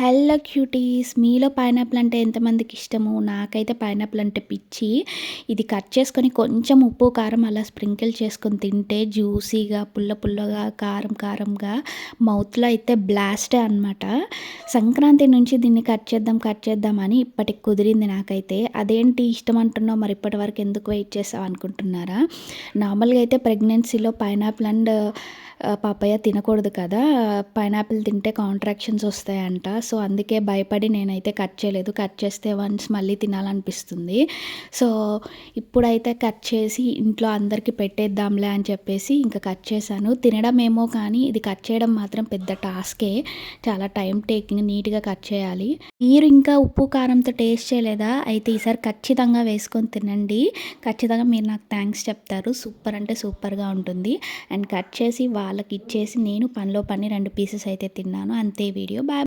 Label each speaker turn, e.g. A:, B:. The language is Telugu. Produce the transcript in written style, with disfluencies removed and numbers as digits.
A: హలో క్యూటీస్, మీలో పైనాపిల్ అంటే ఎంతమందికి ఇష్టము? నాకైతే పైనాపిల్ అంటే పిచ్చి. ఇది కట్ చేసుకొని కొంచెం ఉప్పు, కారం అలా స్ప్రింకిల్ చేసుకొని తింటే జ్యూసీగా, పుల్ల పుల్లగా, కారం కారంగా మౌత్‌లో అయితే బ్లాస్టే అనమాట. సంక్రాంతి నుంచి దీన్ని కట్ చేద్దాం అని ఇప్పటికి కుదిరింది నాకైతే. అదేంటి ఇష్టం అంటున్నావు, మరి ఇప్పటివరకు ఎందుకు వెయిట్ చేసావు అనుకుంటున్నారా? నార్మల్‌గా అయితే ప్రెగ్నెన్సీలో పైనాపిల్ అండ్ పపాయ తినకూడదు కదా! పైనాపిల్ తింటే కాంట్రాక్షన్స్ వస్తాయంట. సో, అందుకే భయపడి నేనైతే కట్ చేయలేదు. కట్ చేస్తే వన్స్ మళ్ళీ తినాలనిపిస్తుంది. సో, ఇప్పుడైతే కట్ చేసి ఇంట్లో అందరికీ పెట్టేద్దాంలే అని చెప్పేసి ఇంకా కట్ చేశాను. తినడం ఏమో కానీ ఇది కట్ చేయడం మాత్రం పెద్ద టాస్కే. చాలా టైం టేకింగ్, నీట్‌గా కట్ చేయాలి. మీరు ఇంకా ఉప్పు, కారంతో టేస్ట్ చేయలేదా? అయితే ఈసారి ఖచ్చితంగా వేసుకొని తినండి. ఖచ్చితంగా మీరు నాకు థాంక్స్ చెప్తారు. సూపర్ అంటే సూపర్‌గా ఉంటుంది. అండ్ కట్ చేసి వాళ్ళకిచ్చేసి నేను పనిలో పని 2 పీసెస్ అయితే తిన్నాను. అంతే వీడియో. బాయ్.